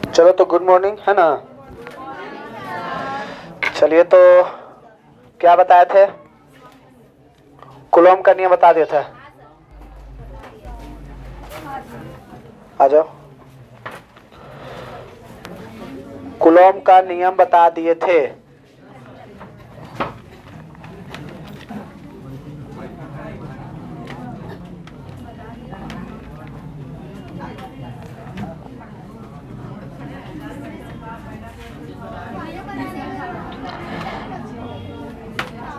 चलो तो good morning है ना। चलिए तो क्या बताए थे, कूलॉम का नियम बता दिया था। आ जाओ, कूलॉम का नियम बता दिए थे।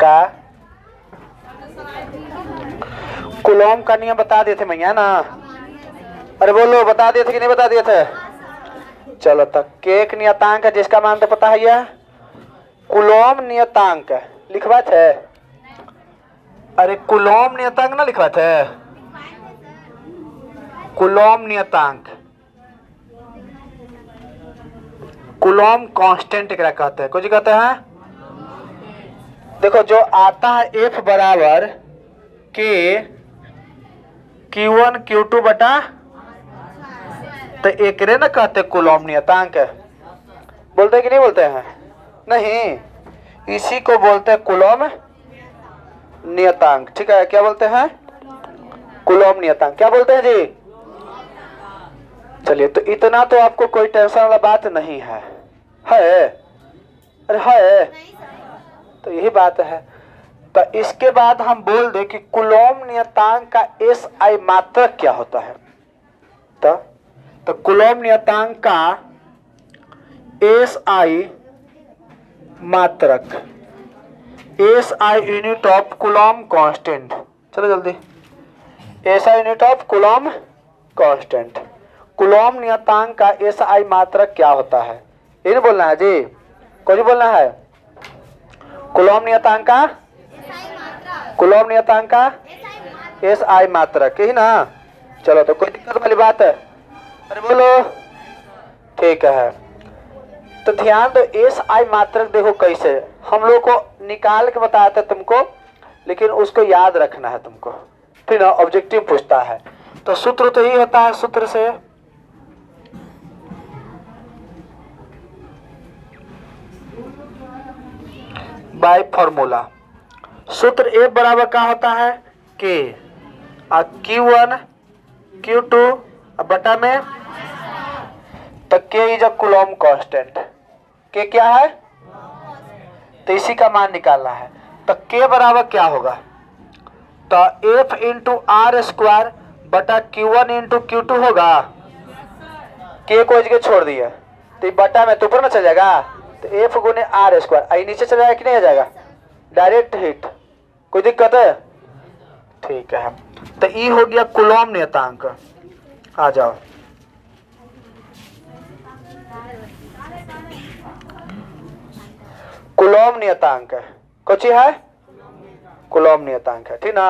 का कूलॉम का नियम बता दिए थे भैया ना। अरे बोलो, बता दिए थे कि नहीं बता दिए थे। चलो तक के एक नियतांक है जिसका मान तो पता है, यह कूलॉम नियतांक लिखवा थे। अरे कूलॉम नियतांक ना लिखवा थे, कूलॉम नियतांक, कूलॉम कांस्टेंट क्या कहते हैं, कुछ कहते हैं। देखो जो आता है F बराबर के Q1 Q2 बटा, तो एक रे ना कहते कूलॉम नियतांक। बोलते हैं कि नहीं बोलते हैं? नहीं, इसी को बोलते हैं कूलॉम नियतांक। ठीक है, क्या बोलते हैं? कूलॉम नियतांक। क्या बोलते हैं जी? चलिए तो इतना तो आपको कोई टेंशन वाला बात नहीं है। अरे है, तो यही बात है। तो इसके बाद हम बोल दे कि कूलॉम नियतांक का SI मात्रक क्या होता है। तो कूलॉम नियतांक का SI मात्रक, SI unit of Coulomb constant. चलो जल्दी, SI unit of Coulomb constant. Coulomb नियतांक का SI मात्रक क्या होता है, ये नहीं बोलना है जी, कुछ बोलना है। कूलॉम नियतांक का, कूलॉम नियतांक का SI मात्रक, यही ना। चलो तो कोई दिक्कत वाली बात है? अरे बोलो, ठीक है। तो ध्यान दो, SI मात्रक देखो कैसे हम लोग को निकाल के बताया था तुमको, लेकिन उसको याद रखना है तुमको, फिर ना ऑब्जेक्टिव पूछता है। तो सूत्र तो यही होता है, सूत्र से बाय फॉर्मूला। सूत्र ए बराबर क्या होता है, के Q1 Q2 बटा में, तो के इज अ कूलॉम कांस्टेंट। के क्या है, तो इसी का मान निकालना है। तो के बराबर क्या होगा, तो F इंटू आर स्क्वायर बटा Q1 इंटू Q2 होगा। के को जगह छोड़ दिया तो ये बटा में तो ऊपर ना चल जाएगा, तो F गुने आर स्क्वायर आई नीचे चल जाएगा कि नहीं आ जाएगा, डायरेक्ट हिट। कोई दिक्कत है? ठीक है, तो ई हो गया कूलॉम नियतांक। आ जाओ, कूलॉम नियतांक कुछ है, कूलॉम नियतांक है, ठीक ना।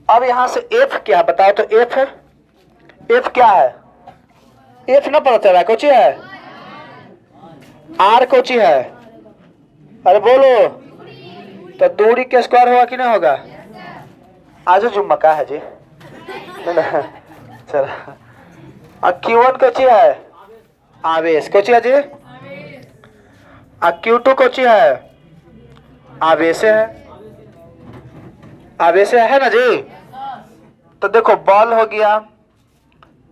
अब यहां से F क्या बताओ, तो F क्या है, F ना पता चला कुछ है, R कुछ है। अरे बोलो, तो दूरी के स्क्वायर होगा कि नहीं होगा? आज जुम्मा का है जी। चलो, Q1 कुछ है, आवेश कुछ है जी, Q2 कुछ है, आवेश है, आवेश है ना जी। तो देखो बल हो गया,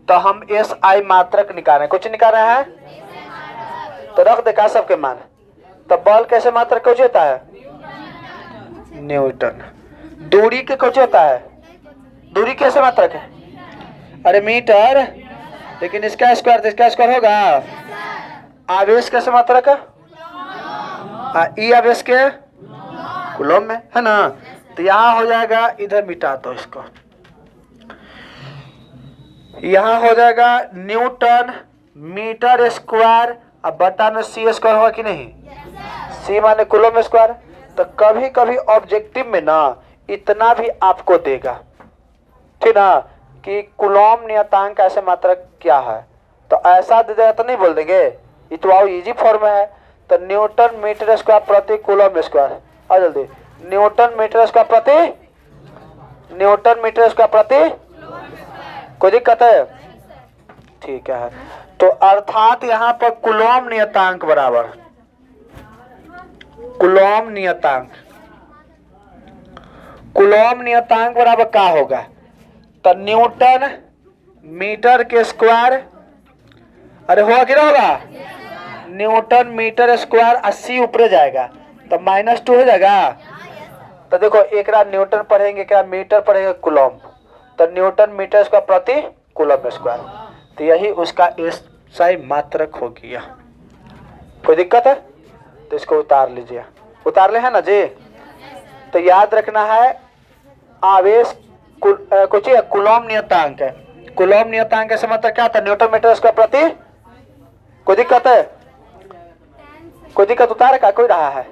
तो हम SI मात्रक निकाल रहे हैं, कुछ निकाल रहे हैं, तो रख दे का सबके मान। तो बल कैसे मात्रक कुछ होता है, न्यूटन। दूरी के कुछ होता है, दूरी कैसे मात्रक है, अरे मीटर, लेकिन इसका स्क्वायर, तो इसका स्क्वायर होगा। आवेश कैसे मात्रक है, ई आवेश के कूलॉम में है ना। तो यहाँ हो जाएगा, इधर मिटा दो इसको, यहाँ हो जाएगा न्यूटन मीटर स्क्वायर, अब बटा में C स्क्वायर होगा कि नहीं, C माने कूलॉम स्क्वायर। तो कभी कभी ऑब्जेक्टिव में ना इतना भी आपको देगा, ठीक ना, कि कूलॉम नियतांक ऐसे मात्रक क्या है, तो ऐसा दे देगा तो नहीं बोल देंगे, ये तो आओ इजी फॉर्म में है। तो न्यूटन मीटर स्क्वायर प्रति कूलॉम स्क्वायर, आ जल्दी, न्यूटन मीटर स्क्वायर प्रति, न्यूटन मीटर स्क्वायर प्रति कोई दिक्कत है? ठीक है। तो अर्थात यहाँ पर कूलॉम नियतांक बराबर कूलॉम नियतांक बराबर क्या होगा? तो न्यूटन मीटर के स्क्वायर, अरे होगा कि ना होगा? न्यूटन मीटर स्क्वायर 80 ऊपर जाएगा तो -2 हो जाएगा। तो देखो एक न्यूटन पढ़ेंगे, क्या मीटर पढ़ेंगे कूलॉम, तो न्यूटन मीटर स्क्वायर प्रति कूलॉम स्क्वायर, तो यही उसका एसआई मात्रक हो गया। कोई दिक्कत है? तो इसको उतार लीजिए, उतार ले है ना जी। तो याद रखना है आवेश कुछ कूलॉम नियतांक है। कूलॉम नियतांक से मतलब क्या था? न्यूटन मीटर स्क्वायर प्रति। कोई दिक्कत है? कोई दिक्कत? उतार का कोई रहा है?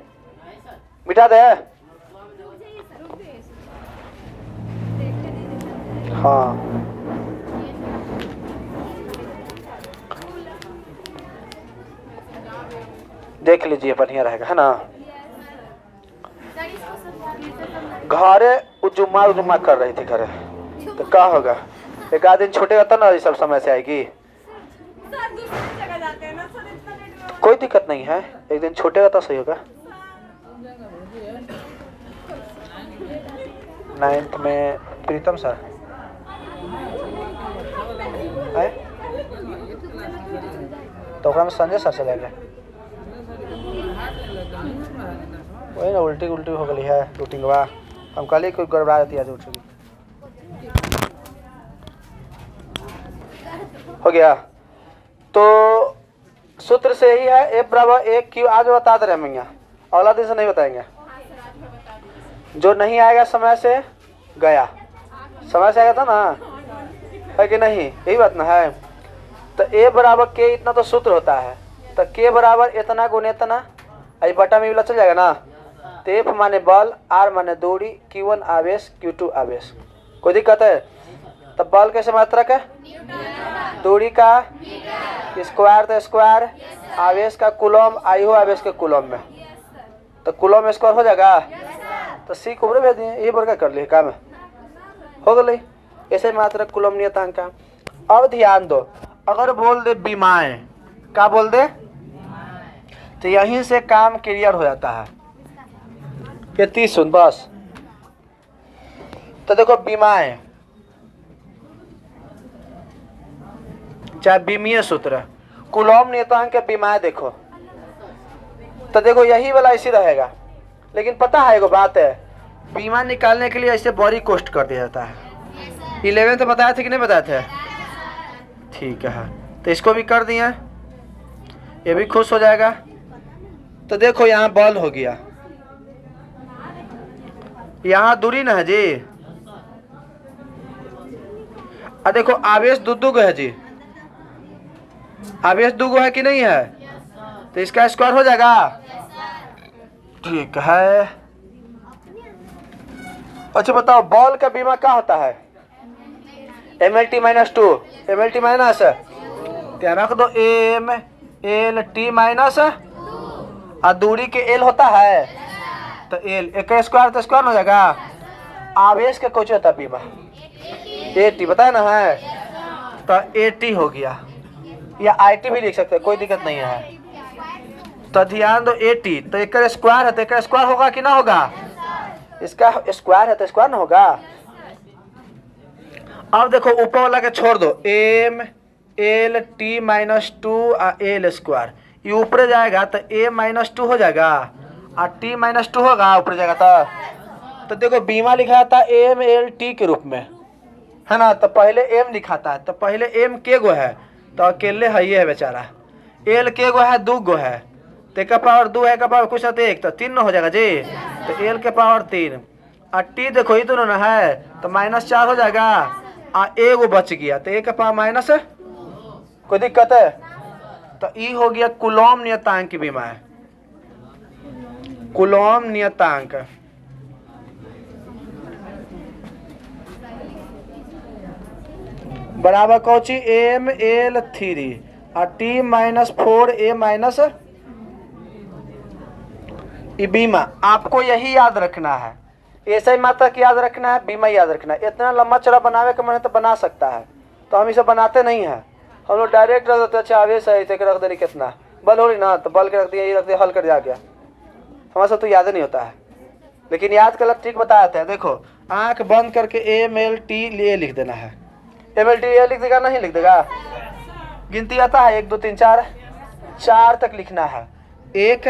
मिटा दे। हाँ देख लीजिए, बढ़िया रहेगा है ना। घरे उजुमा कर रही थी घरे, तो क्या होगा? एक आध दिन छूटेगा तो ना, ये सब समय से आएगी। कोई दिक्कत नहीं है, एक दिन छूटेगा तो सही होगा। 9th में प्रीतम सर है, तो में संजय सर चले गए। वही ना, उल्टी हो गई है रूटीन का। हम कल ही कोई गड़बड़ा देती है आज उठ हो गया। तो सूत्र से ही है F बराबर एक क्यू। आज बता दे रहे हैं भैया, अगला दिन से नहीं बताएंगे। जो नहीं आएगा समय से गया, समय से आएगा था ना, है कि नहीं? यही बात ना है। तो A बराबर K इतना तो सूत्र होता है, तो K बराबर इतना गुने इतना, आई बटा में चल जाएगा ना। तो F माने बल, R माने दूरी, Q1 आवेश, Q2 आवेश। कोई दिक्कत है? तो बल कैसे मात्रक है? दूरी का स्क्वायर तो स्क्वायर, आवेश का कूलॉम, आई हो आवेश के कूलॉम में, तो कूलॉम स्क्वायर हो जाएगा। तो सी को ऊपर भेज दिए, ये पर क्या कर लिए काम हो गई। ऐसे मात्रक कूलॉम नियतांक का। अब ध्यान दो, अगर बोल दे विमाएं, क्या बोल दे, तो यहीं से काम क्लियर हो जाता है। ये 30 सुन बस। तो देखो विमाएं चाहे विमीय सूत्र, कूलॉम नियतांक के विमाएं देखो, तो देखो यही वाला ऐसे रहेगा। लेकिन पता है एगो बात है, बीमा निकालने के लिए ऐसे बड़ी कॉस्ट कर दिया जाता है। 11 तो बताया थे कि नहीं बताया थे? ठीक है, तो इसको भी कर दिए, ये भी खुश हो जाएगा। तो देखो यहाँ बल हो गया, यहाँ दूरी ना है जी, और देखो आवेश दो है जी, आवेश दो है कि नहीं है? तो इसका स्क्वायर हो जाएगा। ठीक है। अच्छा बताओ, बॉल का बीमा क्या होता है? MLT -2, MLT माइनस, क्या रख दो MLT माइनस, और दूरी के L होता है, तो L एक स्क्वायर तो स्क्वायर हो जाएगा। आवेश का कुछ होता है बीमा, AT बताया ना है, तो AT हो गया, या IT भी लिख सकते हैं, कोई दिक्कत नहीं है। तो ध्यान दो AT, तो एक स्क्वायर है तो एक स्क्वायर होगा कि ना होगा? इसका स्क्वायर है तो स्क्वायर ना होगा। अब देखो ऊपर वाला के छोड़ दो, MLT -2 और L स्क्वायर, ये ऊपर जाएगा तो A -2 हो जाएगा, और T -2 होगा ऊपर जाएगा। तो देखो बीमा लिखा था MLT के रूप में, है ना। तो पहले M लिखा था, तो पहले M के गो है, तो अकेले है ये है बेचारा। L के गो है, 2 गो है, तो एक का पावर 2 है, का पावर कुछ तो 1, तो 3 हो जाएगा जी। तो L के पावर 3, और T देखो ये दोनों ना है, तो -4 हो जाएगा, और एगो बच गया, तो 1 का पावर माइनस। कोई दिक्कत है? तो ये हो गया कूलॉम नियतांक की बीमा है। कूलॉम नियतांक बराबर कौची ML3 और T -4A- बीमा। आपको यही याद रखना है, ऐसा ही मात्रक याद रखना है, बीमा याद रखना है। इतना लंबा चौड़ा बनावे का मन तो बना सकता है, तो हम इसे बनाते नहीं हैं, हम लोग डायरेक्ट रख देते। अच्छा आवेश है इसे रख देनी कितना बल हो रही ना, तो बल के रख दिया, ये रख दिया, हल कर जा गया। हमारे साथ तो याद नहीं होता है, लेकिन याद का ट्रिक बताते हैं। देखो आंख बंद करके MLT लिए लिख देना है। MLT ये लिख देगा नहीं लिख देगा? गिनती आता है 1 2 3 4, 4 तक लिखना है। 1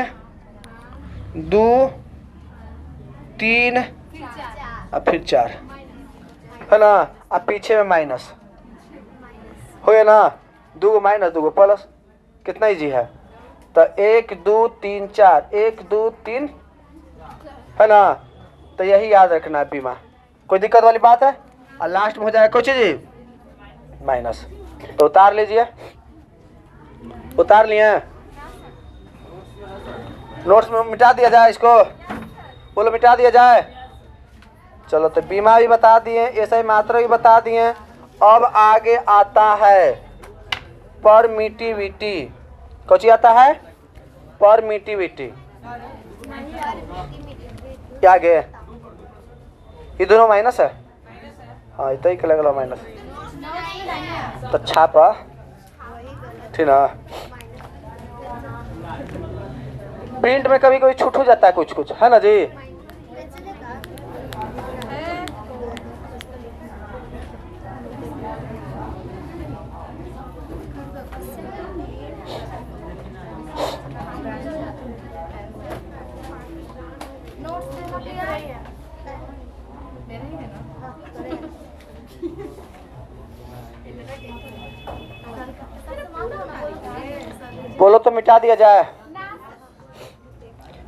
2 3 और फिर 4 है ना। अब पीछे में माइनस हो गया ना, 2 माइनस 2 प्लस, कितना इजी है। तो 1 2 3 4, 1 2 3 है ना। तो यही याद रखना है बीमा, कोई दिक्कत वाली बात है। और लास्ट में हो जाएगा कुछ जी माइनस, तो उतार लीजिए। उतार लिए नोट्स में मिटा दिया जाए इसको, बोलो मिटा दिया जाए। चलो तो बीमा भी बता दिए, ऐसा ही मात्रा भी बता दिए। अब आगे आता है परमिटिविटी। कौन आता है? परमिटिविटी। क्या आगे ये दोनों माइनस है, हाँ इतना ही लगेगा माइनस, तो छापा ठीक ना। प्रिंट में कभी कभी छूट हो जाता है कुछ कुछ, है ना जी। बोलो तो मिटा दिया जाए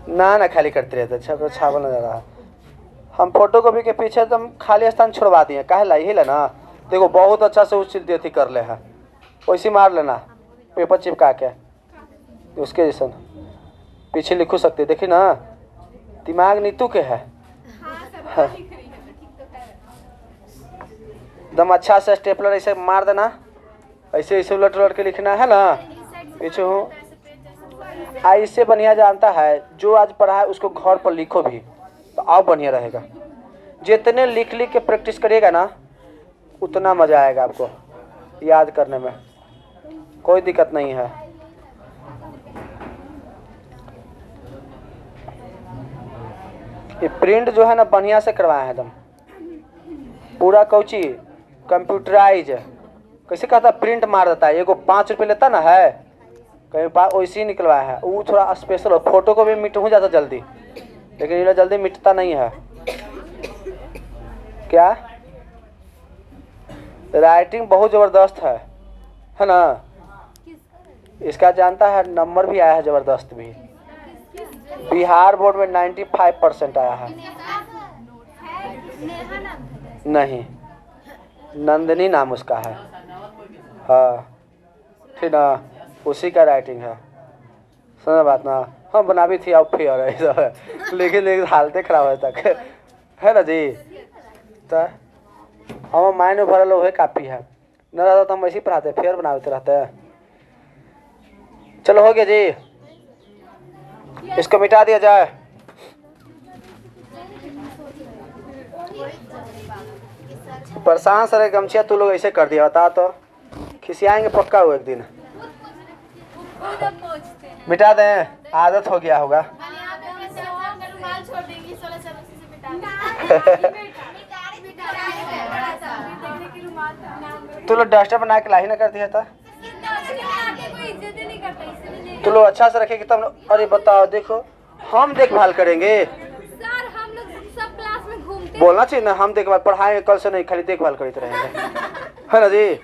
ना, ना खाली करते रहते। अच्छा छावल नजर रहा। हम फोटो कॉपी के पीछे एकदम खाली स्थान छोड़वा दिए, काहे ला यही ना। देखो बहुत अच्छा से उस चीज थी कर ले है, वैसे मार लेना पेपर चिपका के उसके जैसा पीछे लिखो सकते। देखी ना दिमाग नीतू के है एकदम अच्छा से स्टेपलर ऐसे मार देना, ऐसे ऐसे उलट उलट के लिखना है ना। पीछे हूँ इससे बढ़िया जानता है जो आज पढ़ा है उसको घर पर लिखो भी, तो और बढ़िया रहेगा। जितने लिख लिख के प्रैक्टिस करिएगा ना उतना मजा आएगा आपको याद करने में, कोई दिक्कत नहीं है। ये प्रिंट जो है ना बढ़िया से करवाया है एकदम पूरा कौची कंप्यूटराइज। कैसे कहता प्रिंट मार देता है, एगो 5 रुपये लेता ना है कहीं पास वैसे ही निकलवाया है। वो थोड़ा स्पेशल हो, फोटो को भी मिट हो जाता जल्दी, लेकिन ये जल्दी मिटता नहीं है। क्या राइटिंग बहुत ज़बरदस्त है ना। इसका जानता है नंबर भी आया है ज़बरदस्त भी, बिहार बोर्ड में 95% आया है। नहीं नंदनी नाम उसका है, हाँ ठीक ना, उसी का राइटिंग है। समझ बात ना, हम बना भी थी अब फिर लेकिन हालतें खराब है तक है ना जी। तो हम माइंड में भरल हुए काफ़ी है न रहता तो हम वैसे ही पढ़ाते फिर बनाते रहते हैं। चलो हो गया जी, इसको मिटा दिया जाए। परेशान सर गमछिया तू लोग ऐसे कर दिया, बता तो खिसियाएंगे पक्का हो एक दिन। मिटा दें, आदत हो गया होगा तू लोग डस्टर बना के ला ही ना कर दिया था, तू लोग अच्छा से रखेगी तब। अरे बताओ देखो हम देखभाल करेंगे, बोलना चाहिए ना हम देखभाल पढ़ाएंगे कल से नहीं, खाली देखभाल करते रहेंगे है ना जी।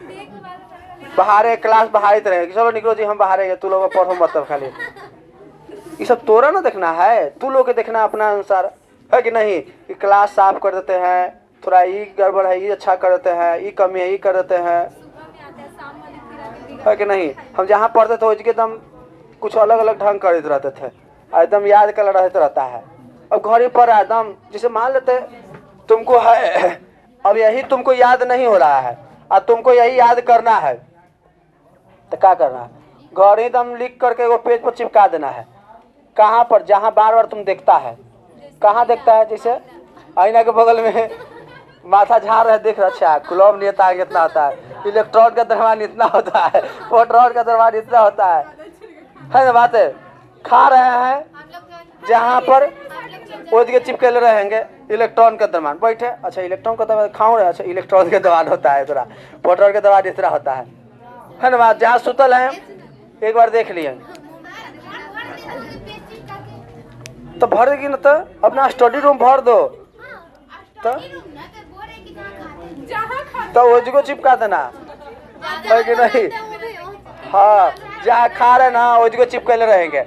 बाहर क्लास बाहर ही रहेंगे, चलो निकलो जी हम बाहर हैं, तू लोग पढ़ो मतलब खाली। ये सब तोरा ना देखना है, तू लोग के देखना अपना अनुसार है कि नहीं। कि क्लास साफ कर देते हैं, थोड़ा ये गड़बड़ है ये अच्छा कर देते हैं, ये कमी है ये कर देते हैं, है कि नहीं। हम जहाँ पढ़ते थे उसके एकदम कुछ अलग अलग ढंग कर देते रहते थे, एकदम याद कर रहते रहता है। अब घर ही पर एकदम जैसे मान लेते तुमको है, अब यही तुमको याद नहीं हो रहा है और तुमको यही याद करना है, तो क्या करना है, घर ही दम लिख करके वो पेज पर चिपका देना है। कहाँ पर, जहाँ बार बार तुम देखता है, कहाँ देखता है, जैसे आईना के बगल में माथा झाड़ रहे देख रहा, अच्छा कुलम नहीं आता कितना आता है, इलेक्ट्रॉन का द्रव्यमान इतना होता है, प्रोटॉन का द्रव्यमान इतना होता है ना बात है। खा रहे हैं जहाँ पर वो जगह चिपके रहेंगे इलेक्ट्रॉन का द्रव्यमान, बैठे अच्छा इलेक्ट्रॉन का द्रव्यमान खाओ रहे, अच्छा इलेक्ट्रॉन का द्रव्यमान होता है इतना, प्रोटॉन का द्रव्यमान इतना होता है ना बात। जहाँ सुतल है एक बार देख लिए तो भर देगी ना, तो अपना स्टडी रूम भर दो तो वो जगह चिपका देना है कि नहीं। हाँ जहाँ खा रहे ना वो जगह चिपके रहेंगे।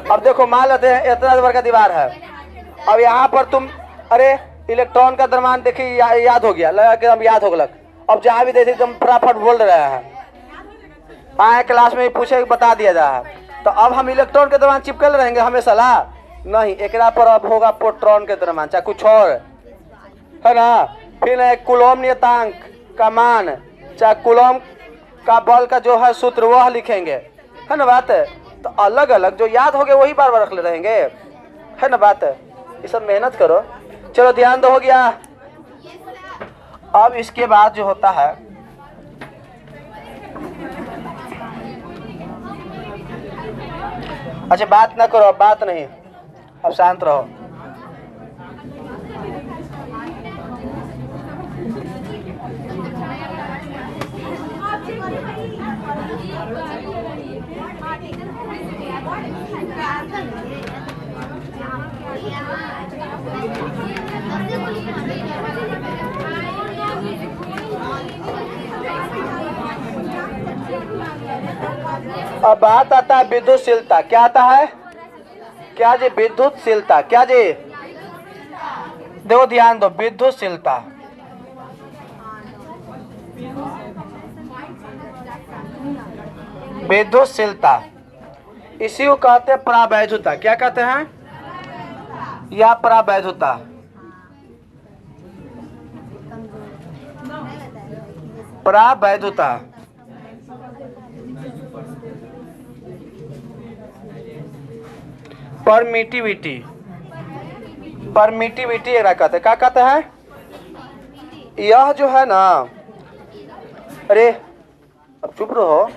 अब देखो मान लेते हैं इतना बड़ा का दीवार है, अब यहाँ पर तुम अरे इलेक्ट्रॉन का द्रव्यमान देखिए याद हो गया, लगा कि हम याद हो गलक। अब जहाँ भी देखे एकदम फटाफट बोल रहे हैं, आए क्लास में पूछे बता दिया जा है। तो अब हम इलेक्ट्रॉन के द्रव्यमान चिपकल रहेंगे हमेशा ला नहीं, एक पर अब होगा प्रोटॉन के द्रव्यमान चाहे कुछ और है ना। फिर एक कूलॉम नियतांक का मान चाहे कूलॉम का बल का जो है सूत्र वह लिखेंगे है ना बात है। तो अलग अलग जो याद हो गए वही बार बार रख ले रहेंगे है ना बात है। ये सब मेहनत करो। चलो ध्यान दो, हो गया। अब इसके बाद जो होता है अच्छा बात ना करो, अब बात नहीं, अब शांत रहो। अब बात आता है विद्युतशीलता। क्या आता है? क्या जी? विद्युतशीलता। क्या जी? देखो ध्यान दो, विद्युतशीलता विद्युतशीलता इसी को कहते हैं परावैधुता। क्या कहते हैं? या परावैधुता। परावैधुता परमिटिविटी। परमिटिविटी एक कहते हैं। क्या कहते हैं? यह जो है ना, अरे अब चुप रहो।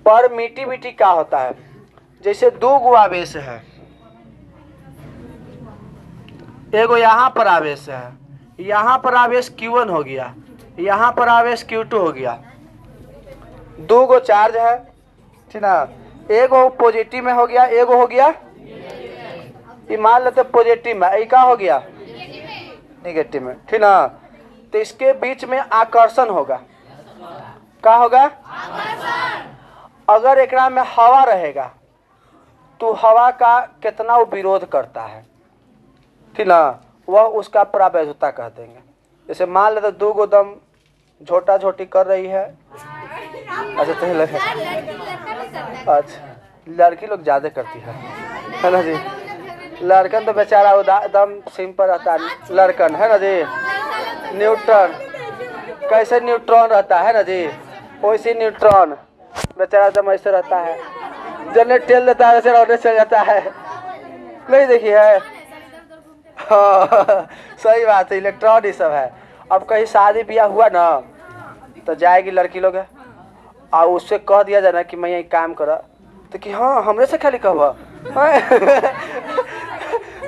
परमिटिविटी क्या होता है? जैसे दो गो आवेश है, एगो यहाँ पर आवेश है, यहाँ पर आवेश Q1 हो गया, यहाँ पर आवेश Q2 हो गया। दो गो चार्ज है ठीक ना, एगो पॉजिटिव में हो गया, एगो हो गया ये मान लेते पॉजिटिव में, क्या हो गया निगेटिव में ठीक ना। तो इसके बीच में आकर्षण होगा। क्या होगा? अगर एकरा में हवा रहेगा तो हवा का कितना वो विरोध करता है ठीक ना, वह उसका परावैधुता कह देंगे। जैसे मान लेते दो गो दम झोटा झोटी कर रही है। अच्छा तो अच्छा लड़की लोग ज्यादा करती है ना जी। लड़कन तो बेचारा एकदम सिंपल रहता है, लड़कन है ना जी। न्यूट्रॉन कैसे न्यूट्रॉन रहता है ना जी, वैसे न्यूट्रॉन बेचारा एकदम ऐसे रहता है, जने टेल देता है वैसे रोने चल जाता है। नहीं देखी है? हाँ सही बात है, इलेक्ट्रॉन ही सब है। अब कहीं शादी ब्याह हुआ ना तो जाएगी लड़की लोग और उससे कह दिया जाए ना कि मैं यही काम करा तो कि हाँ हमरे से खाली कहवा।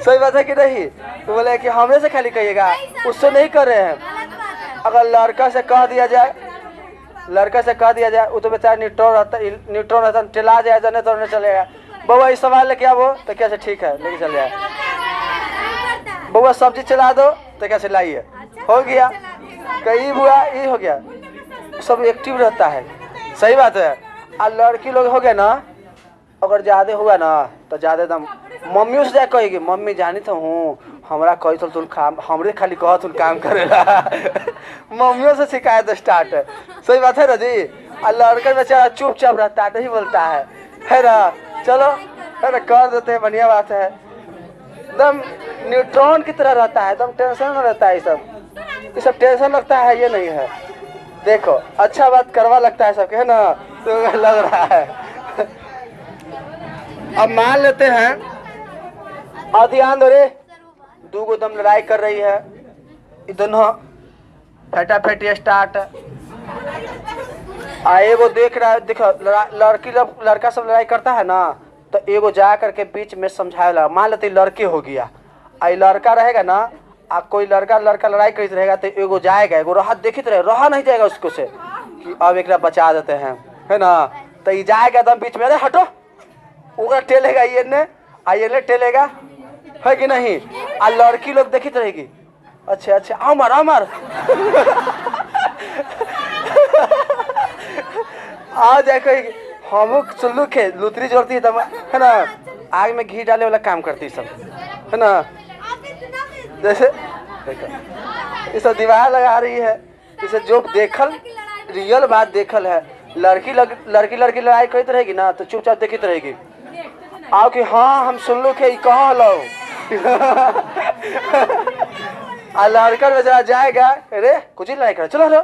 सही बात है कि नहीं? तो बोले कि हमरे से खाली कहिएगा, उससे नहीं कर रहे हैं। अगर लड़का से कह दिया जाए, लड़का से कह दिया जाए, वो तो बेचारा न्यूट्रॉन रहता टिला जाए जने तो नहीं चलेगा। बउआ इस सवाल लेके आवो तो कैसे ठीक है लेके चल जाए। बउआ सब्जी चला दो तो कैसे लाइए, हो गया। कई बुआ ये हो गया, सब एक्टिव रहता है। सही बात है। और लड़की लोग हो गए ना, अगर ज्यादा हुआ ना तो ज्यादा एकदम मम्मियों से जाए कहेगी मम्मी जानी तो हूँ हमारा कही तो तुम काम हमरे खाली कह तुम काम करेला। मम्मियों से शिकायत स्टार्ट है। सही बात है ना जी। और लड़का बेचारा चुपचाप रहता है, नहीं बोलता है ना। चलो है ना कर देते हैं, बढ़िया बात है। एकदम न्यूट्रॉन की तरह रहता है, एकदम टेंशन में रहता है। ये सब टेंशन लगता है, ये नहीं है। देखो अच्छा बात करवा लगता है सबके है ना, तो लग रहा है। अब मान लेते हैं, और ध्यान दो रे, दो गो दम लड़ाई कर रही है, ये दोनों फटाफट स्टार्ट। एगो देख रहा है, देखो लड़की लड़का सब लड़ाई करता है ना, तो एगो जा करके बीच में समझाए लगा। मान लेते लड़के हो गया, आई लड़का रहेगा ना, आ कोई लड़का लड़ाई करते रहेगा तो एगो जाएगा, एगो राह देखित रहे, रहा नहीं जाएगा उसको से कि अब एक बचा देते हैं, है ना। तो ये जाएगा एकदम बीच में, अरे हटो, ओकरा टेलेगा ये ने, ये टेलेगा, है कि नहीं। आ लड़की लोग देखित रहेगी, अच्छा अच्छा आओ मार आओ मार आ जाए कहेगी हम सुल्लू खे लुतरी जोड़ती है, है ना, आग में घी डाले वाला काम करती सब, है ना। जैसे ये सब दीवार लगा रही है, इसे जो देखल रियल बात देखल है, लड़की लड़की लड़ाई करती रहेगी ना तो चुपचाप देखती रहेगी। आओ कि हाँ हम सुन लो कि कहाँ लो आ लड़का बेचारा जाएगा, अरे कुछ ही लड़ाई कर चलो लो,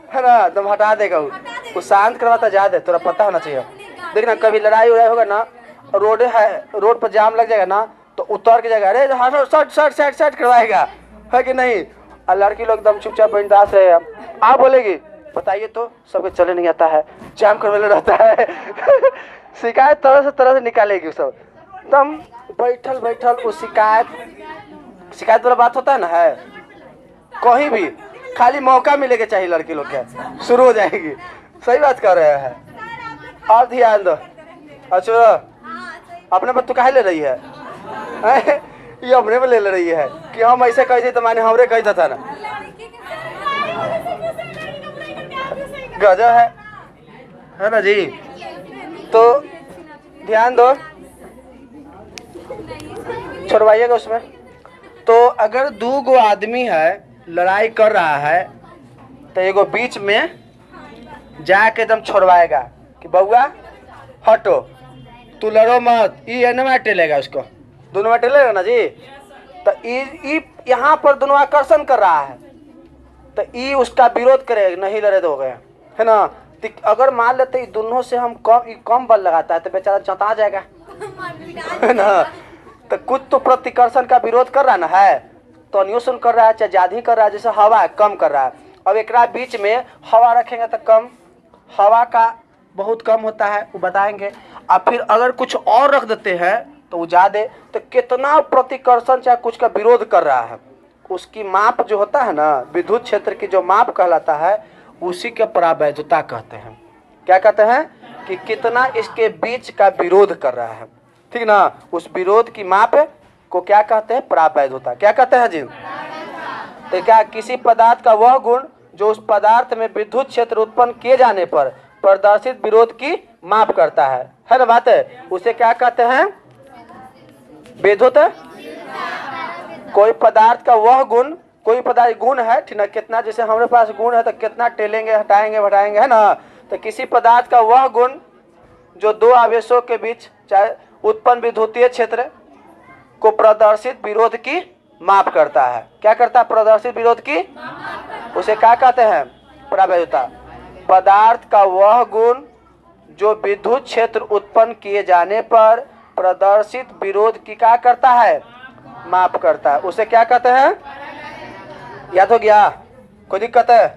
है ना, तुम हटा देगा वो शांत करवाता जा दे, तोरा पता होना चाहिए। देखना कभी लड़ाई उड़ाई होगा ना, रोड है, रोड पर जाम लग जाएगा ना, तो उतर के जाएगा, अरे शर्ट करवाएगा, है कि नहीं। और लड़की लोग एकदम चुपचाप बिंदास है, आप बोलेगी बताइए तो सबके चले नहीं आता है, जाम करवाने रहता है शिकायत तरह से निकालेगी सब, एकदम बैठल वो शिकायत वाला बात होता है ना, है कहीं भी खाली मौका मिलेगा चाहिए लड़की लोग के शुरू हो जाएगी। सही बात कर रहे हैं। और ध्यान दो, अच्छा अपने पर तू काहे ले रही है ये अपने पे ले रही है कि हम ऐसे कहते तो माने हमरे कहता था ना, गजब है ना जी। तो ध्यान दो, छोड़वाइएगा उसमें। तो अगर दो गो आदमी है लड़ाई कर रहा है तो एगो बीच में जाके एकदम छोड़वाएगा कि बउआ हटो तू लड़ो मत, ये टेलेगा उसको, दोनों में टेलेगा ना जी। तो यहाँ पर दोनों आकर्षण कर रहा है तो ये उसका विरोध करेगा, नहीं लड़े दोगे, है ना। तो अगर मान लेते दोनों से हम कम बल लगाता है तो बेचारा चौंता जाएगा, है ना। तो कुछ तो प्रतिकर्षण का विरोध कर रहा है ना, है तो न्यूसन कर रहा है, चाहे ज्यादा ही कर रहा है, जैसे हवा कम कर रहा है। अब एक बीच में हवा रखेंगे तो कम, हवा का बहुत कम होता है वो बताएंगे। अब फिर अगर कुछ और रख देते हैं तो वो ज्यादा, तो कितना प्रतिकर्षण चाहे कुछ का विरोध कर रहा है, उसकी माप जो होता है ना, विद्युत क्षेत्र की जो माप कहलाता है, उसी के परावैधुता कहते हैं। क्या कहते हैं कि कितना इसके बीच का विरोध कर रहा है, ठीक ना। उस विरोध की माप को क्या कहते हैं, परावैधुता। क्या कहते हैं जी। तो क्या किसी पदार्थ का वह गुण जो उस पदार्थ में विद्युत क्षेत्र उत्पन्न किए जाने पर प्रदर्शित विरोध की माप करता है ना बात है, उसे क्या कहते हैं, विद्युत। कोई पदार्थ का वह गुण, कोई पदार्थ गुण है, ठीक ना, कितना, जैसे हमारे पास गुण है तो कितना टेलेंगे हटाएंगे बढ़ाएंगे, है ना। तो किसी पदार्थ का वह गुण जो दो आवेशों के बीच चाहे उत्पन्न विद्युतीय क्षेत्र को प्रदर्शित विरोध की माप करता है। क्या करता है, प्रदर्शित विरोध की, उसे क्या कहते हैं, परावैधुता। पदार्थ का वह गुण जो विद्युत क्षेत्र उत्पन्न किए जाने पर प्रदर्शित विरोध की क्या करता है, माप करता है, उसे क्या कहते हैं। याद हो गया, कोई दिक्कत है,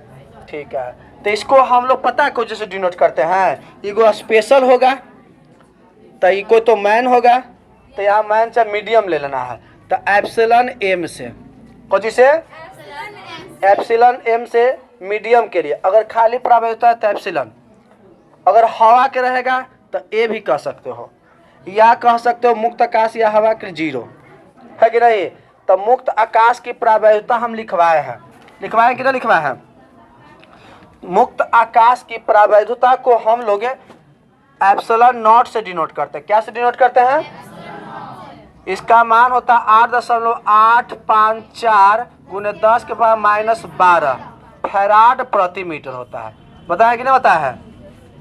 ठीक है। तो इसको हम लोग पता है कुछ जैसे डिनोट करते हैं, एगो स्पेशल होगा तो ये कोई तो मैन होगा, तो यहाँ मैन चाहे मीडियम ले लेना है, तो एप्सिलॉन एम से, कौन से एप्सिलॉन एम से मीडियम के लिए। अगर खाली परावैधुता है तो एप्सिलॉन, अगर हवा के रहेगा तो ए भी कह सकते हो, या कह सकते हो मुक्त आकाश या हवा के जीरो, है कि नहीं। तो मुक्त आकाश की परावैधुता हम लिखवाए हैं, लिखवाए कि नहीं लिखवाए हैं। मुक्त आकाश की परावैधुता को हम लोग एप्सिलॉन नॉट से डिनोट करते हैं। क्या से डिनोट करते हैं, इसका मान होता है 8.854 गुने 10 के पावर -12 फैराड प्रति मीटर होता है। बताया कि नहीं बताया है,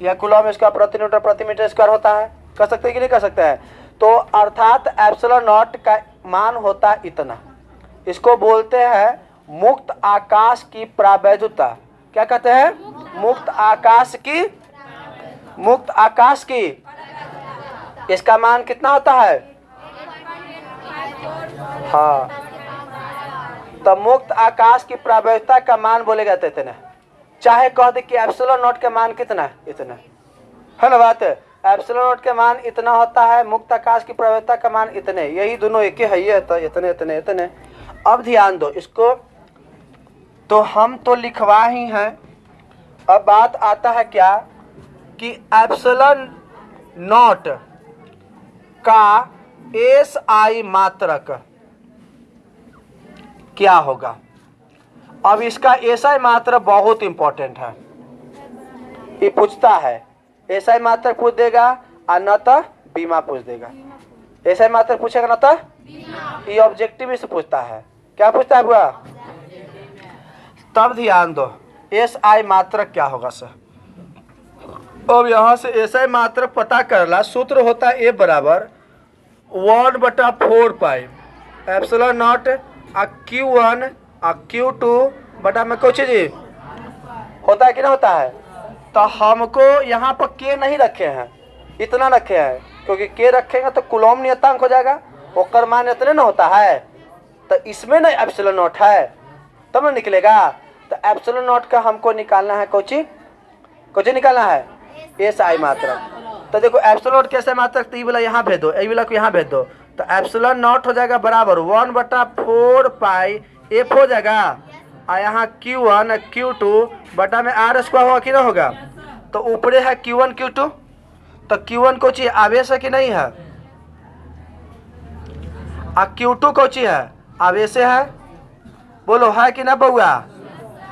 यह कूलम इसका प्रति मीटर स्क्वायर होता है, कर सकते हैं कि नहीं कर सकते हैं। तो अर्थात एप्सिलॉन नॉट का मान होता है इतना, इसको बोलते हैं मुक्त आकाश की परावैधुता। क्या कहते हैं, मुक्त आकाश की, इसका मान कितना होता है, हाँ तो मुक्त आकाश की प्रवेशता का मान बोलेगा तो इतना, चाहे कह दे कि एप्सिलॉन नॉट का मान कितना है, इतना है ना बात। एप्सिलॉन नॉट का मान इतना होता है, मुक्त आकाश की प्रवेशता का मान इतने, यही दोनों एक ही है, ये तो इतने इतने इतने। अब ध्यान दो इसको, तो हम तो लिखवा ही हैं। अब बात आता है क्या कि एप्सिलॉन नॉट का एस आई मात्रक क्या होगा। अब इसका एस आई मात्रक बहुत इंपॉर्टेंट है, ये पूछता है। एस आई मात्रक पूछ देगा और न तो बीमा पूछ देगा। एस आई मात्रक पूछेगा न तो ये ऑब्जेक्टिव से पूछता है। क्या पूछता है बुआ? तब ध्यान दो एस आई मात्रक क्या होगा सर। अब यहाँ से एस आई मात्रक पता करला, सूत्र होता है ए बराबर 1/4 pi epsilon not Q1 Q2 बटा में कुछ जी होता है कि ना होता है। तो हमको यहाँ पर के नहीं रखे हैं, इतना रखे हैं, क्योंकि के रखेंगे तो कुलॉम नियतांक हो जाएगा, ओकर मान इतने ना होता है। तो इसमें ना एप्सिलॉन नॉट है तब ना निकलेगा। तो एप्सिलॉन नॉट का हमको निकालना है, कुछ निकालना है एस आई मात्रक। तो देखो एप्सिलॉन नॉट कैसे मात्रक, तो ये वाला यहाँ भेज दो, ये वाला को यहाँ भेज दो। तो एप्सिलॉन नॉट हो जाएगा बराबर 1/4 पाई एफ हो जाएगा, और यहाँ Q1 Q2 बटा में R स्क्वायर होगा कि ना होगा। तो ऊपरे है Q1 Q2, तो Q1 को चाहिए आवेश है कि नहीं है, और Q2 को चाहिए है आवेश है, बोलो है कि ना बउआ।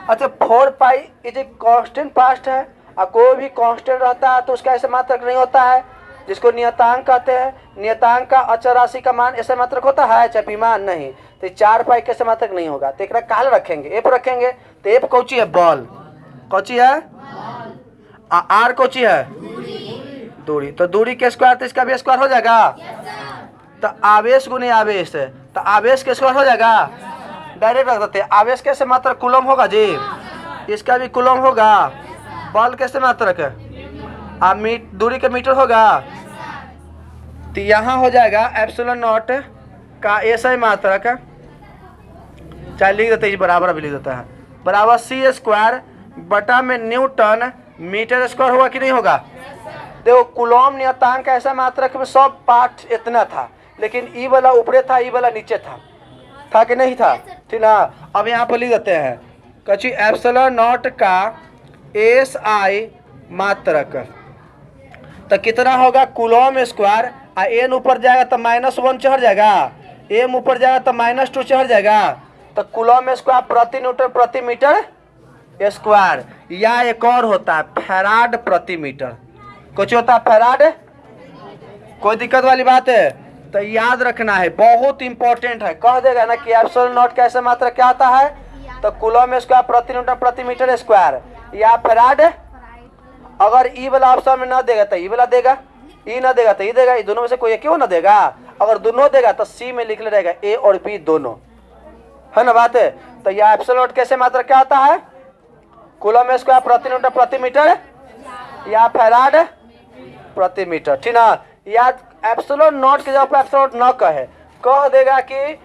अच्छा 4 pi is a constant past है, और कोई भी कांस्टेंट रहता है तो उसका ऐसे मात्रक नहीं होता है, जिसको नियतांक कहते हैं। नियतांक का अचर राशि का मान ऐसे मात्रक होता है, चपिमान नहीं। तो 4 पाई कैसे मात्रक नहीं होगा, तो एक काल रखेंगे, एफ रखेंगे। तो एफ कौची है, बॉल कौची है, आर कौची है, दूरी। तो दूरी के स्क्वायर तो इसका भी स्क्वायर हो जाएगा। तो आवेश गुने आवेश, तो आवेश के स्क्वायर हो जाएगा, डायरेक्ट रख देते। आवेश कैसे मात्रक कुलम होगा जी, इसका भी कुलम होगा। बॉल कैसे मात्रक है, दूरी के मीटर होगा। तो यहाँ हो जाएगा एप्सिलॉन नॉट का एस आई मात्रक, चाहे लिख देते हैं बराबर, अभी लिख देता है बराबर सी स्क्वायर बटा में न्यूटन मीटर स्क्वायर होगा कि नहीं होगा। देखो कुलॉम नियतांक ऐसा मात्रक में सब पार्ट इतना था, लेकिन ई वाला ऊपरे था, ई वाला नीचे था कि नहीं था, ठीक ना। अब यहाँ पर लिख देते हैं कची एप्सिलॉन नॉट का एस आई मात्रक, तो कितना होगा कुलॉम स्क्वायर, एन ऊपर जाएगा तो -1 चढ़ जाएगा, एम ऊपर जाएगा तो -2 चढ़ जाएगा। तो कुलॉम स्क्वायर प्रति न्यूटन प्रति मीटर स्क्वायर, या एक और होता है फैराड प्रति मीटर। कुछ होता है फैराड, कोई दिक्कत वाली बात है तो याद रखना है, बहुत इंपॉर्टेंट है। कह देगा ना कि एप्सिलॉन नॉट कैसे मात्रक क्या होता है, तो कुलॉम स्क्वायर प्रति न्यूटन प्रति मीटर स्क्वायर या फैराड। अगर ई वाला ऑप्शन में ना देगा तो ई वाला देगा, ई ना देगा तो ई देगा, ई दोनों में से कोई एक क्यों ना देगा। अगर दोनों देगा तो सी में लिख ले रहेगा ए और बी दोनों, है ना बात है। तो यह एप्सिलॉन नॉट कैसे मात्रक क्या होता है, कूलम स्क्वायर प्रति न्यूटन प्रति मीटर या फैराड प्रति मीटर, ठीक ना। या एप्सिलॉन नॉट के जगह पर एप्सिलॉन नॉट न कहे, कह देगा कि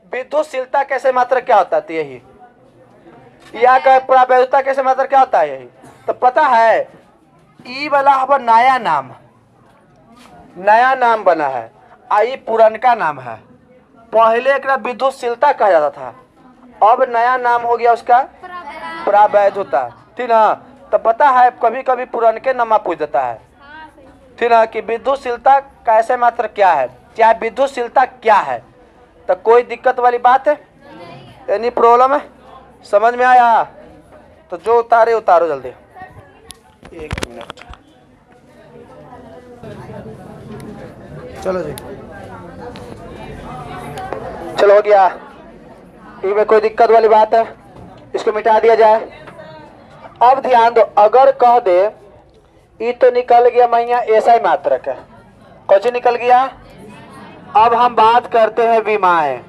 विद्युतशीलता कैसे मात्रक क्या होता है, यही, या कहे प्रावैधता कैसे मात्रक क्या होता है, यही। तो पता है ई वाला अब नया नाम बना है, आई पुरानका नाम है। पहले एक विद्युतशीलता कहा जाता था, अब नया नाम हो गया उसका प्रावैधता, ठीक ना। तो पता है कभी कभी पुरानके नाम पूछ देता है, ठीक ना, कि विद्युतशीलता कैसे मात्रक क्या है, क्या विद्युतशीलता क्या है। तो कोई दिक्कत वाली बात है, एनी प्रॉब्लम है, समझ में आया। तो जो उतारो जल्दी, 1 मिनट, चलो जी, चलो हो गया। इसमें कोई दिक्कत वाली बात है, इसको मिटा दिया जाए। अब ध्यान दो, अगर कह दे ये तो निकल गया मैया ऐसा मात्रक है, कुछ निकल गया। अब हम बात करते हैं विमाएं,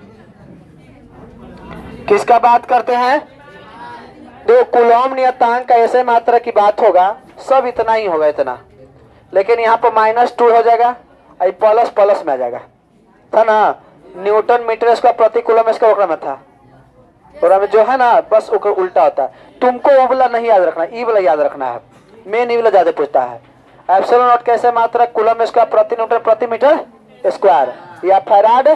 किसका बात करते हैं, दो कूलॉम नियतांक का ऐसे मात्रक की बात होगा, सब इतना ही होगा इतना, लेकिन यहाँ पर -2 हो जाएगा, प्लस में आ जाएगा, था ना। न्यूटन मीटर इसका प्रति कूलम इसका ओकरा में था, और हमें जो है ना बस वो उल्टा होता है। तुमको वो वाला नहीं याद रखना, ई वाला याद रखना है। मेन ई वाला ज्यादा पूछता है। एप्सिलॉन नॉट कैसे मात्रक कूलम स्क्वायर प्रति न्यूटन प्रति मीटर स्क्वायर या फैराड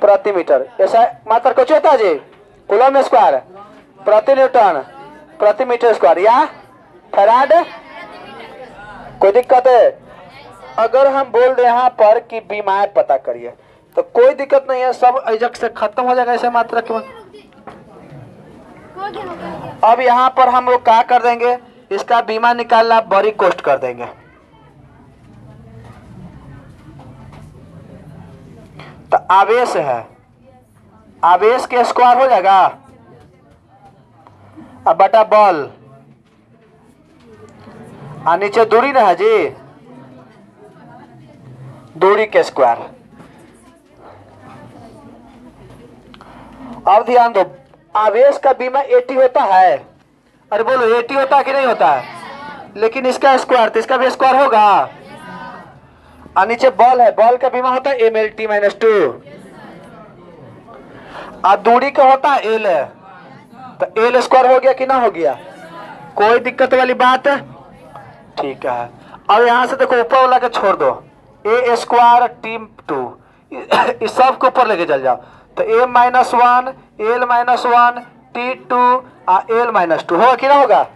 प्रति मीटर, ऐसा मात्रक कुछ होता है जी। कूलम स्क्वायर प्रति न्यूटन प्रति मीटर स्क्वायर या फैराड। कोई दिक्कत है? अगर हम बोल दे यहाँ पर कि बीमार पता करिए तो कोई दिक्कत नहीं है, सब अजक से खत्म हो जाएगा ऐसे मात्रक में। अब यहाँ पर हम लोग क्या कर देंगे, इसका बीमा निकालना बड़ी कॉस्ट कर देंगे। तो आवेश है, आवेश के स्क्वायर हो जाएगा अब बटा बल, और नीचे दूरी ना है जी, दूरी के स्क्वायर। अब ध्यान दो, आवेश का बीमा 80 होता है। अरे बोलो 80 होता है कि नहीं होता है? लेकिन इसका स्क्वायर तो इसका भी स्क्वायर होगा। और नीचे बल है, बल का बीमा होता है mlt-2, और दूरी का होता है l है, तो l स्क्वायर हो गया कि ना हो गया? कोई दिक्कत वाली बात है? ठीक है। अब यहां से देखो ऊपर वाला के छोड़ दो, a स्क्वायर t2 इस सब को ऊपर लेके चल जाओ, तो m-1 l-1 t2 और l-2 होगा कि ना होगा?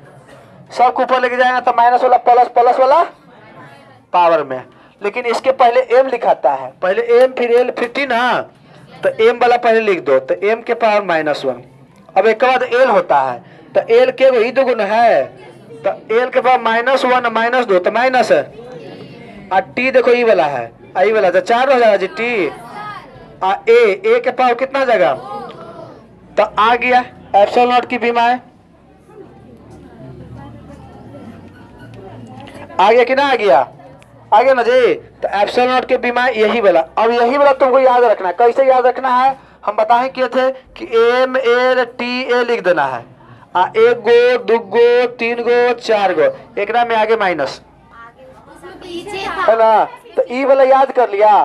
सब को ऊपर लेके जाएंगे तो माइनस वाला प्लस, प्लस वाला पावर में। लेकिन इसके पहले m लिखाता है, पहले m फिर l फिर t ना, तो m वाला पहले लिख दो, तो m के पावर -1। अब एक के बाद l होता है, तो l के वही दो गुना है, तो l के पावर -1 -2 तो माइनस है, और t देखो ई वाला है, आई वाला तो 4 हो जाएगा जी t, और a के पावर कितना जाएगा? तो आ गया एप्सिलॉन नॉट की बीमा है, आ गया कि ना आ गया? आ गया ना जी। तो एप्सिलॉन नॉट के बीमा यही वाला। अब यही वाला तुमको याद रखना है। कैसे याद रखना है? हम बताएं किए थे कि m l t a लिख देना है, आ एक गो, दो गो, तीन गो, चार गो, एक में आगे माइनस है ना। तो ई वाला याद कर लिया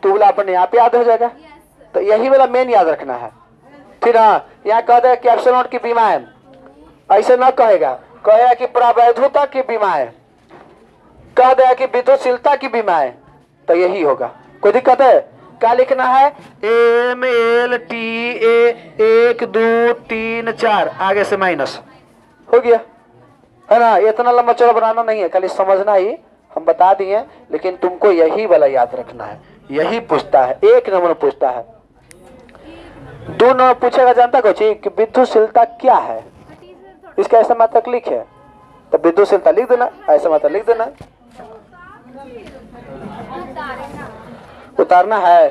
तो वाला अपने आप याद हो जाएगा। तो यही वाला मेन याद रखना है। फिर हाँ, यहाँ कह दे कि एप्सिलॉन नॉट की बीमा है, ऐसे ना कहेगा, कहेगा कि प्रवैधता की बीमा है, कह दे कि विद्युतशीलता की बीमा है, तो यही होगा। कोई दिक्कत है? क्या लिखना है? m l t a 1 2 3 4 आगे से माइनस हो गया है ना। इतना लंबा चौड़ा बनाना नहीं है, खाली समझना ही हम बता दिए, लेकिन तुमको यही वाला याद रखना है। यही पूछता है, एक नंबर पूछता है। 2 नंबर पूछेगा जानता कुछ कि विद्युतशीलता क्या है, इसका ऐसा मात्रक लिखे, तो विद्युतशीलता लिख देना, ऐसा मात्रक लिख देना। उतारना है,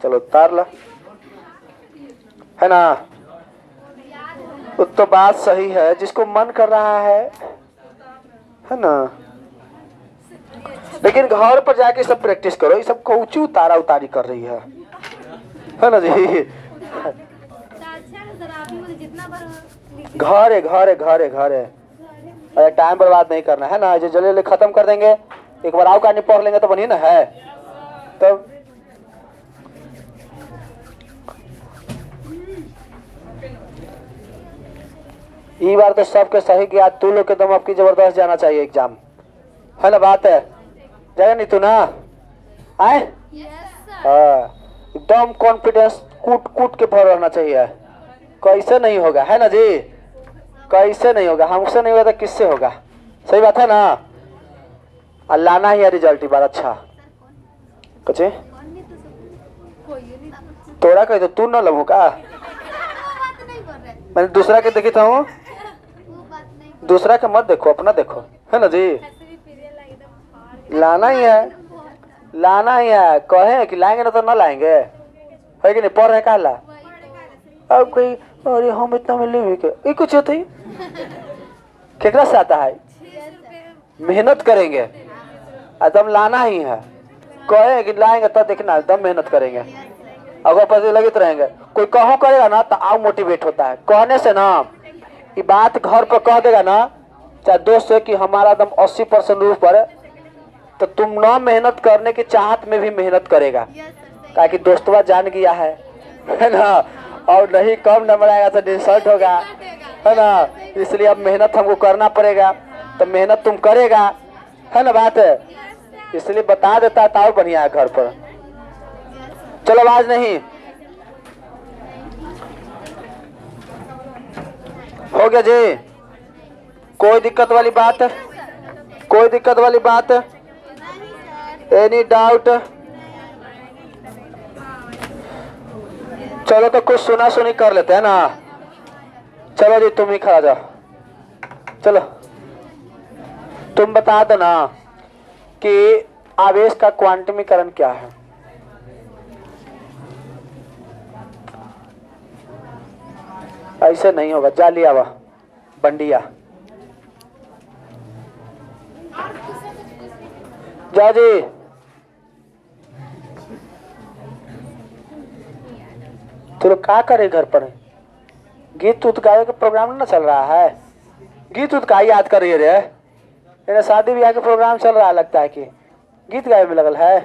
चलो उतार ला, है ना। तो बात सही है, जिसको मन कर रहा है ना। लेकिन घर पर जाके सब प्रैक्टिस करो, ये सब कौची उतारा उतारी कर रही है ना जी। घर है, घर है, घर है, घर है। अरे टाइम बर्बाद नहीं करना है ना, जो जल्दी जल्दी खत्म कर देंगे, एक बार आओ कहानी पढ़ लेंगे तो बनी ना है। तब ई बार तो सबके सही किया, तू लोग के दम आपकी जबरदस्त जाना चाहिए एग्जाम, है ना। बात है, जाएगा नहीं तू ना आए? हाँ, एकदम कॉन्फिडेंस कूट कूट के भर रहना चाहिए। कैसे नहीं होगा, है ना जी? कैसे नहीं होगा? हमसे नहीं होगा तो किससे होगा? सही बात है ना। और लाना ही है रिजल्ट इस बार अच्छा। कुछ तोड़ा कह दो, तू ना लमू का? मैंने दूसरा के देखी था हूँ, दूसरा के मत देखो, अपना देखो, है ना जी। लाना ही है, लाना ही है। कहे कि लाएंगे ना तो ना लाएंगे, है कि नहीं? पढ़ रहे कहा ला। अब कोई अरे हम इतना में ले के कुछ होते ही केकरा से आता है? मेहनत करेंगे, एकदम लाना ही है। कहे कि लाएंगे तो देखना, एकदम मेहनत करेंगे, अगर पैसे लगे रहेंगे। कोई कहो करेगा ना तो आओ मोटिवेट होता है कहने से ना। ये बात घर पर कह देगा ना, चाहे दोस्त से कि हमारा एकदम 80% रूप पर, तो तुम ना मेहनत करने की चाहत में भी मेहनत करेगा, ताकि दोस्तवा जान गया है ना। और नहीं कम नंबर आएगा तो डिसल्ट होगा, है ना। इसलिए अब मेहनत हमको करना पड़ेगा, तो मेहनत तुम करेगा, है ना बात है। इसलिए बता देता है तो बढ़िया है घर पर। चलो आवाज नहीं हो गया जी। कोई दिक्कत वाली बात, कोई दिक्कत वाली बात, एनी डाउट? चलो तो कुछ सुना सुनी कर लेते हैं ना। चलो जी तुम ही खड़ा जाओ, चलो तुम बता दो ना कि आवेश का क्वांटमीकरण क्या है। ऐसे नहीं होगा, जालिया वा बंडिया जा जी। तो क्या करे घर पर, गीत उत गावे का प्रोग्राम ना चल रहा है, गीत उत का याद कर रही है रे। मेरा शादी ब्याह का प्रोग्राम चल रहा है, लगता है कि गीत गावे में लगल है।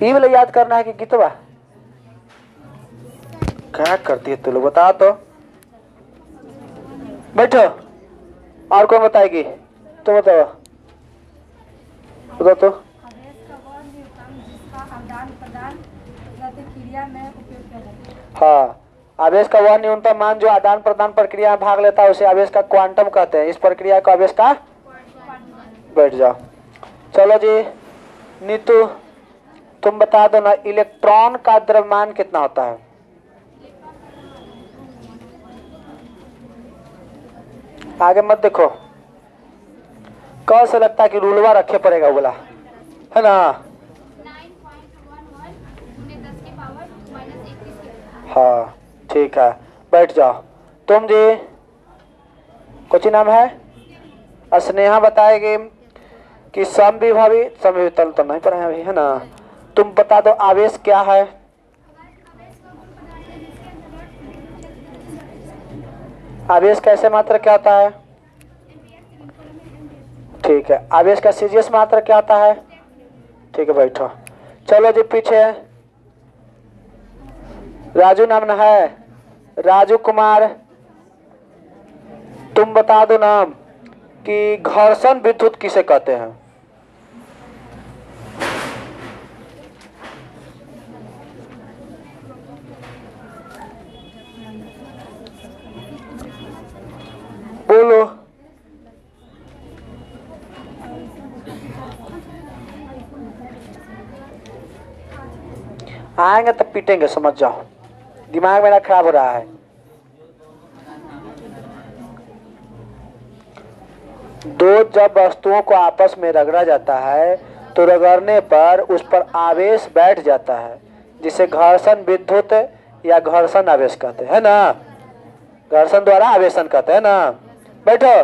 ये वाला याद करना है कि गीतवा क्या करती है तू लोग, बता तो। बैठो, और कौन बताएगी, तो बताओ, बताओ तो। हाँ, आवेश का वह न्यूनतम मान जो आदान प्रदान प्रक्रिया में भाग लेता है उसे आवेश का क्वांटम कहते हैं। इस प्रक्रिया को आवेश का, बैठ जाओ। चलो जी नीतू तुम बता दो ना, इलेक्ट्रॉन का द्रव्यमान कितना होता है? आगे मत देखो, कौन से लगता है कि रूलवा रखे पड़ेगा बोला, है ना। हाँ ठीक है, बैठ जाओ। तुम जी कुछ नाम है स्नेहा बताएगी कि समविभवी, समविभव तो नहीं पढ़े अभी, है ना। तुम बता दो आवेश क्या है। आवेश का ऐसे मात्रा क्या होता है? ठीक है, आवेश का सीजीएस मात्रा क्या होता है? ठीक है बैठो। चलो जी पीछे राजू नाम है, राजू कुमार तुम बता दो नाम कि घर्षण विद्युत किसे कहते हैं? बोलो। आएंगे तो पीटेंगे, समझ जाओ, दिमाग मेरा खराब हो रहा है। दो जब वस्तुओं को आपस में रगड़ा जाता है तो रगड़ने पर उस पर आवेश बैठ जाता है, जिसे घर्षण विद्युत या घर्षण आवेश कहते हैं ना। घर्षण द्वारा आवेशन कहते हैं ना। बैठो,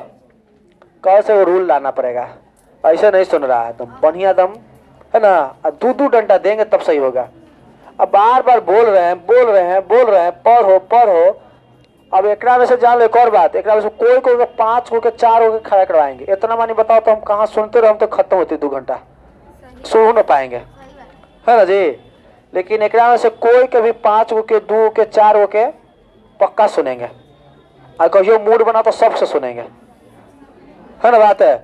कल से वो रूल लाना पड़ेगा, ऐसे नहीं सुन रहा है तुम, बढ़िया दम, है ना। दो दो डंडा देंगे तब सही होगा। अब बार बार बोल रहे हैं, पढ़ो पढ़ो। अब एक में से जान लो एक और बात, एक में से कोई कोई 5 हो के 4 हो के खड़ा करवाएंगे, इतना मानी बताओ तो हम कहाँ सुनते रहे, हम तो खत्म होती 2 घंटा सुन न पाएंगे, है ना जी। लेकिन एक में से कोई कभी 5 हो के 2 हो के 4 हो के पक्का सुनेंगे, और कहियो मूड बना तो सबसे सुनेंगे, है ना बात है।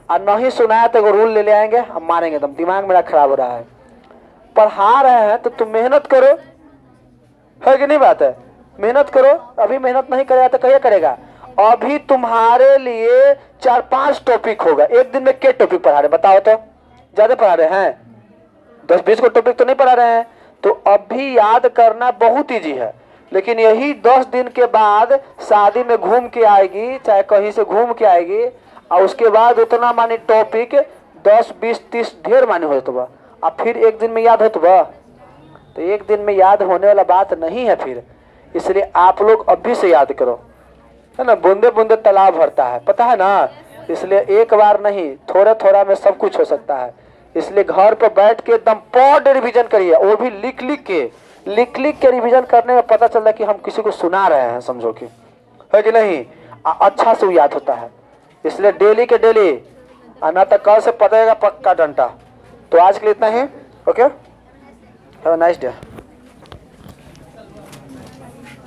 और नहीं सुनाया तो रूल ले आएंगे, हम मारेंगे एकदम। दिमाग मेरा खराब हो रहा है, पढ़ा रहे हैं तो तुम मेहनत करो, है कि नहीं बात है। मेहनत करो, अभी मेहनत नहीं करेगा तो कहिए करेगा। अभी तुम्हारे लिए 4-5 टॉपिक होगा एक दिन में। क्या टॉपिक पढ़ा रहे बताओ तो, ज्यादा पढ़ा रहे हैं? 10-20 को टॉपिक तो नहीं पढ़ा रहे हैं। तो अभी याद करना बहुत ईजी है, लेकिन यही 10 दिन के बाद शादी में घूम के आएगी, चाहे कहीं से घूम के आएगी, और उसके बाद उतना माने टॉपिक 10, 20, 30 ढेर माने हो तो अब फिर एक दिन में याद हो तो एक दिन में याद होने वाला बात नहीं है फिर। इसलिए आप लोग अभी से याद करो, है ना। बूंदे बूंदे तालाब भरता है, पता है ना। इसलिए एक बार नहीं, थोड़ा थोड़ा में सब कुछ हो सकता है। इसलिए घर पर बैठ के एकदम पढ़ रिवीजन करिए, वो भी लिख लिख के रिवीजन करने में पता चलता है कि हम किसी को सुना रहे हैं, समझो कि, है कि नहीं। अच्छा से याद होता है। इसलिए डेली के डेली, ना तो कल से पड़ेगा पक्का डंडा। तो आज के लिए इतना ही, okay, have a nice day.